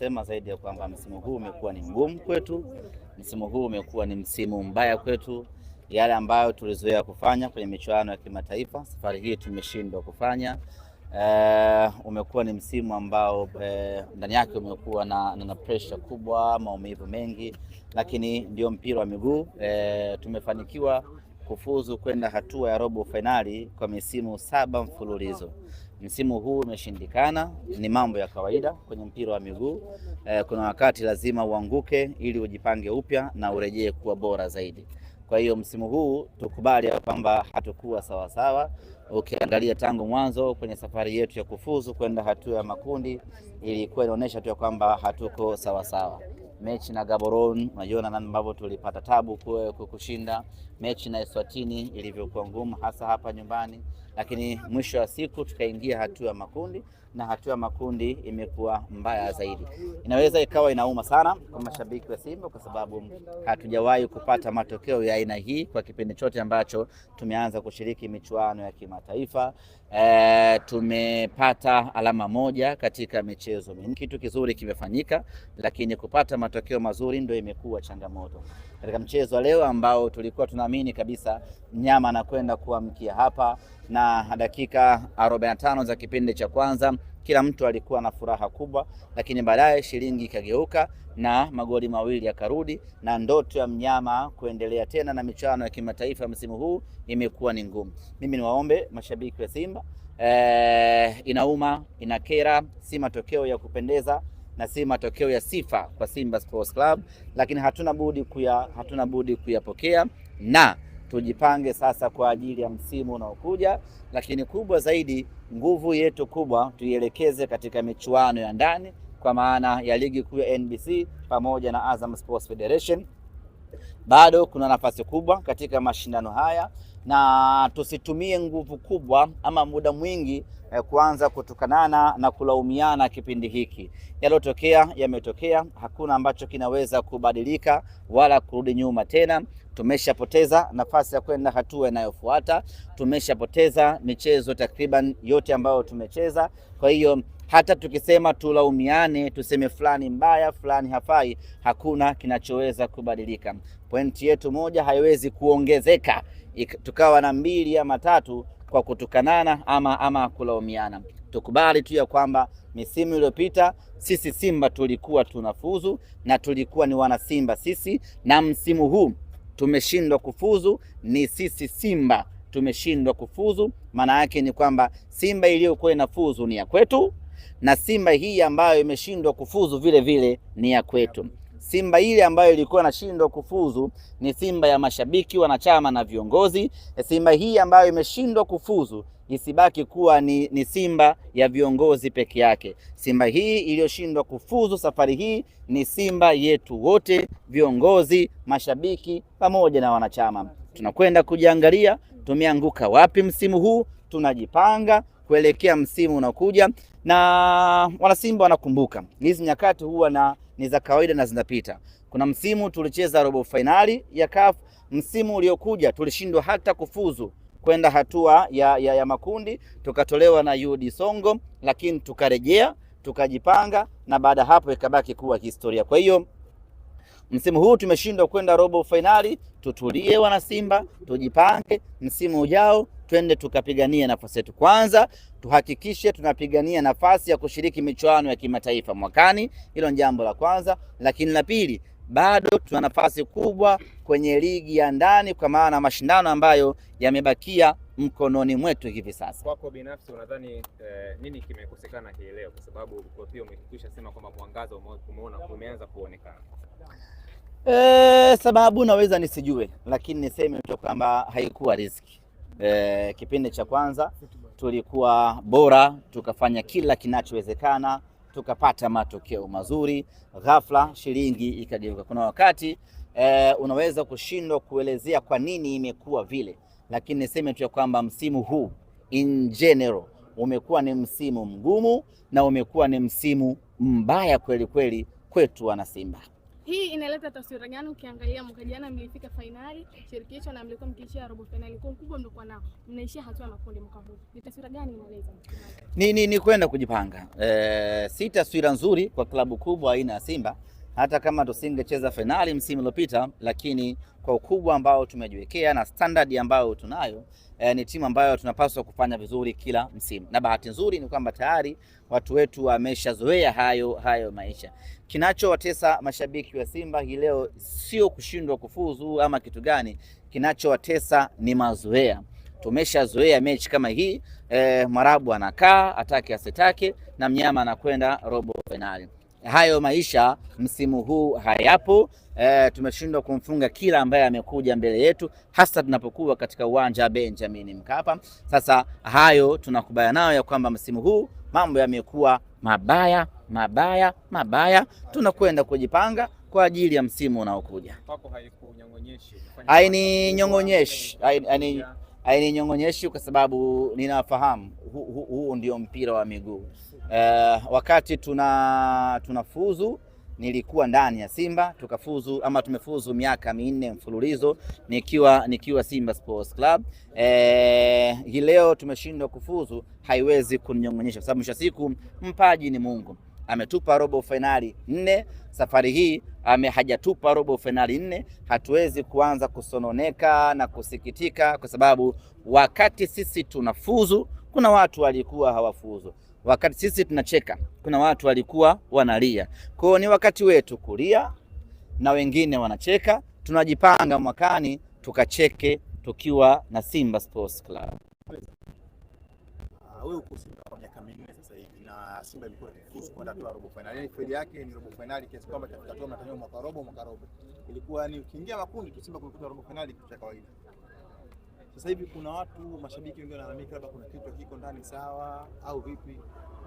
kusema zaidi ya kwamba msimu huu umekuwa ni mgumu kwetu, msimu huu umekuwa ni msimu mbaya kwetu. Yale ambayo tulizoea kufanya kwenye michuano ya kimataifa, safari hii tumeshindwa kufanya. Umekuwa ni msimu ambao ndani yake umekuwa na pressure kubwa, maumivu mengi, lakini ndio mpira wa miguu. Tumefanikiwa kufuzu kwenda hatua ya robo finali kwa misimu 7 mfululizo. Msimu huu umeshindikana, ni mambo ya kawaida kwenye mpira wa miguu. Kuna wakati lazima uanguke ili ujipange upya na urejee kuwa bora zaidi. Kwa hiyo msimu huu tukubali kwamba hatukuwa sawa sawa. Ukiangalia tangu mwanzo kwenye safari yetu ya kufuzu kwenda hatua ya makundi, ilikuwa inaonyesha tu kwamba hatuko sawa sawa. Mechi na Gaborone, unajua namna ambavyo tulipata tabu kushinda. Mechi na Eswatini ilivyokuwa ngumu hasa hapa nyumbani, lakini mwisho wa siku tukaingia hatua ya makundi, na hatua ya makundi imekuwa mbaya zaidi. Inaweza ikawa inauma sana kwa mashabiki wa Simba kwa sababu hatujawahi kupata matokeo ya aina hii kwa kipindi chote ambacho tumeanza kushiriki michuano ya kimataifa. Tumepata alama moja katika michezo mingi. Kitu kizuri kimefanyika, lakini kupata matokeo mazuri ndio imekuwa changamoto. Katika mchezo wa leo ambao tulikuwa tunaamini kabisa mnyama anakwenda kuamkia hapa, na dakika 45 za kipindi cha kwanza kila mtu alikuwa na furaha kubwa, lakini baadaye shilingi ikageuka na magoli mawili yakarudi, na ndoto ya mnyama kuendelea tena na michuano ya kimataifa msimu huu imekuwa ni ngumu. Mimi niwaombe mashabiki wa Simba, inauma, inakera, si matokeo ya kupendeza na si matokeo ya sifa kwa Simba Sports Club, lakini hatuna budi kuyapokea na tujipange sasa kwa ajili ya msimu unaokuja. Lakini kubwa zaidi, nguvu yetu kubwa tuielekeze katika michuano ya ndani, kwa maana ya ligi kuu ya NBC pamoja na Azam Sports Federation. Bado kuna nafasi kubwa katika mashindano haya, na tusitumie nguvu kubwa ama muda mwingi kuanza kutukanana na kulaumiana kipindi hiki. Yalotokea yametokea, hakuna ambacho kinaweza kubadilika wala kurudi nyuma tena. Tumeshapoteza nafasi ya kwenda hatua inayofuata, tumeshapoteza michezo takriban yote ambayo tumecheza. Kwa hiyo hata tukisema tulaumiane, tuseme fulani mbaya, fulani hafai, hakuna kinachoweza kubadilika. Pointi yetu moja haiwezi kuongezeka tukawa na 2 ama 3 kwa kutukanana ama kulaumiana. Tukubali tu ya kwamba misimu iliyopita sisi Simba tulikuwa tunafuzu na tulikuwa ni wana Simba sisi, na msimu huu tumeshindwa kufuzu, ni sisi Simba tumeshindwa kufuzu. Maana yake ni kwamba Simba iliyokuwa inafuzu ni ya kwetu, na Simba hii ambayo imeshindwa kufuzu vile vile ni ya kwetu. Simba ile ambayo ilikuwa inashindwa kufuzu ni Simba ya mashabiki, wanachama na viongozi. Simba hii ambayo imeshindwa kufuzu isibaki kuwa ni Simba ya viongozi peke yake. Simba hii iliyoshindwa kufuzu safari hii ni Simba yetu wote, viongozi, mashabiki pamoja na wanachama. Tunakwenda kujiangalia tumeanguka wapi msimu huu, tunajipanga kuelekea msimu unakuja, na wana Simba wanakumbuka hizi nyakati huwa ni za kawaida na zinapita. Kuna msimu tulicheza robo finali ya CAF, msimu uliokuja tulishindwa hata kufuzu kwenda hatua ya makundi, tukatolewa na UD Songo, lakini tukarejea, tukajipanga, na baada hapo ikabaki kuwa historia. Kwa hiyo msimu huu tumeshindwa kwenda robo finali, tutulie wana Simba, tujipange msimu ujao twende tukapigania nafasi yetu. Kwanza tuhakikishe tunapigania nafasi ya kushiriki michuano ya kimataifa mwakani, hilo ni jambo la kwanza. Lakini la pili, bado tuna nafasi kubwa kwenye ligi ya ndani, kwa maana mashindano ambayo yamebakia mkononi mwetu hivi sasa. Kwako binafsi unadhani nini kimekosekana hii leo, kwa sababu kwa pia umekwisha sema kwamba mwangaza umeanza kuonekana? Sababu naweza nisijue, lakini niseme tu kwamba haikuwa riziki. Kipindi cha kwanza tulikuwa bora, tukafanya kila kinachowezekana, tukapata matokeo mazuri. Ghafla shilingi ikageuka. Kuna wakati unaweza kushindwa kuelezea kwa nini imekuwa vile, lakini niseme tu kwamba msimu huu in general umekuwa ni msimu mgumu na umekuwa ni msimu mbaya kweli kweli kwetu wana Simba. Hii inaleta taswira gani ukiangalia mwaka jana mlifika finali shirikisho na mlikuwa mkiishia robo finali, kwa ukubwa mlikuwa nao mnaishia hatua ya makundi mwaka huu. Ni taswira gani inaleta? Ni kwenda kujipanga. Si taswira nzuri kwa klabu kubwa aina ya Simba, hata kama tusingecheza finali msimu uliopita, lakini kwa ukubwa ambao tumejiwekea na standard ambayo tunayo, ni timu ambayo tunapaswa kufanya vizuri kila msimu. Na bahati nzuri ni kwamba tayari watu wetu wameshazoea hayo maisha. Kinachowatesa mashabiki wa Simba hii leo sio kushindwa kufuzu ama kitu gani, kinachowatesa ni mazoea. Tumeshazoea mechi kama hii, Mwarabu anakaa atake asitake na mnyama anakwenda robo finali. Hayo maisha msimu huu hayapo. Tumeshindwa kumfunga kila ambaye amekuja mbele yetu, hasa tunapokuwa katika uwanja Benjamin Mkapa. Sasa hayo tunakubaliana nayo ya kwamba msimu huu mambo yamekuwa mabaya. Tunakwenda kujipanga kwa ajili ya msimu unaokuja. Hapo haikunyongonyeshi. Haininyongonyeshi kwa sababu ninafahamu huu ndio mpira wa miguu. Wakati tunafuzu nilikuwa ndani ya Simba, tukafuzu ama tumefuzu miaka 4 mfululizo nikiwa Simba Sports Club. Hii leo tumeshindwa kufuzu, haiwezi kuninyongonyesha kwa sababu mwisho siku mpaji ni Mungu. Ametupa robo finali 4, safari hii hajatupa robo finali 4. Hatuwezi kuanza kusononeka na kusikitika kwa sababu wakati sisi tunafuzu kuna watu walikuwa hawafuzu. Wakati sisi tunacheka kuna watu walikuwa wanalia. Kwa hiyo ni wakati wetu kulia na wengine wanacheka. Tunajipanga mwakani tukacheke tukiwa na Simba Sports Club. Wewe uko Simba kwa miaka 4 sasa hivi na Simba ilikuwa ikifuzu kwenda tu robo finali. Yaani faili yake ni robo finali kiasi kwamba tutatoa matokeo mwaka robo. Ilikuwa ni ukiingia makundi tu Simba kulikuwa robo finali kitu cha kawaida. Sasa hivi kuna watu mashabiki wengi wanalalamika labda kuna kitu kiko ndani sawa au vipi?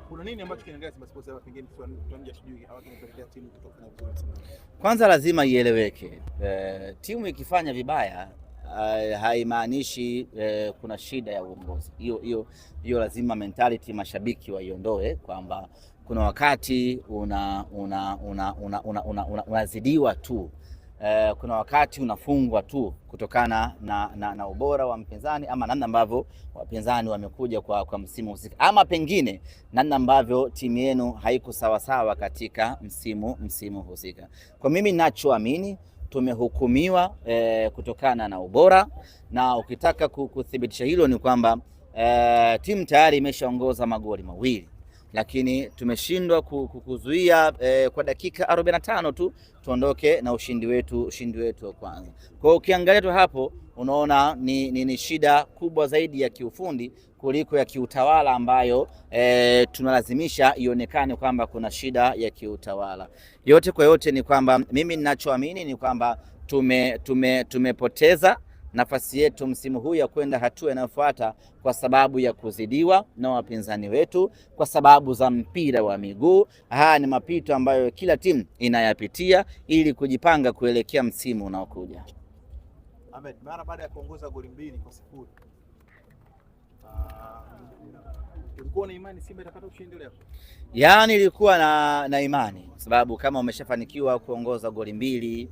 Kuna nini ambacho kinaendelea Simba Sports hapa, pengine tuanje sijui hawa tunapelekea timu kutokana na vizuri? Kwanza lazima ieleweke, timu ikifanya vibaya haimaanishi kuna shida ya uongozi. Hiyo lazima mentality mashabiki waiondoe kwamba kuna wakati unazidiwa tu. Kuna wakati unafungwa tu kutokana na ubora wa mpinzani ama namna ambavyo wapinzani wamekuja kwa msimu husika, ama pengine namna ambavyo timu yenu haiko sawa katika msimu husika. Kwa mimi ninachoamini tumehukumiwa kutokana na ubora, na ukitaka kuthibitisha hilo ni kwamba timu tayari imeshaongoza magoli 2, lakini tumeshindwa kuzuia kwa dakika 45 tu tuondoke na ushindi wetu wa kwanza. Kwa hiyo ukiangalia tu hapo unaona ni shida kubwa zaidi ya kiufundi kuliko ya kiutawala ambayo tunalazimisha ionekane kwamba kuna shida ya kiutawala. Yote kwa yote ni kwamba mimi ninachoamini ni kwamba tumepoteza nafasi yetu msimu huu ya kwenda hatua inayofuata kwa sababu ya kuzidiwa na wapinzani wetu, kwa sababu za mpira wa miguu. Haya ni mapito ambayo kila timu inayapitia ili kujipanga kuelekea msimu unaokuja. Ahmed, mara baada ya kuongoza goli 2-0, ulikuwa na imani Simba itapata ushindi leo? Yaani nilikuwa na imani kwa sababu kama umeshafanikiwa kuongoza goli 2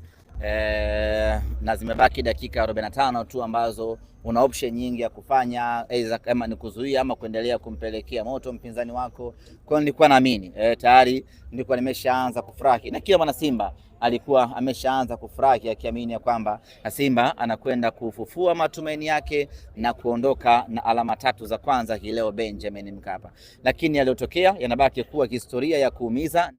na zimebaki dakika 45 tu ambazo una option nyingi ya kufanya, aidha kama ni kuzuia ama kuendelea kumpelekea moto mpinzani wako. Kwa hiyo nilikuwa naamini tayari nilikuwa nimeshaanza kufurahi, na kila mwana Simba alikuwa ameshaanza kufurahi akiamini ya kwamba Simba anakwenda kufufua matumaini yake na kuondoka na alama 3 za kwanza hii leo Benjamin Mkapa. Lakini yaliyotokea yanabaki kuwa historia ya kuumiza.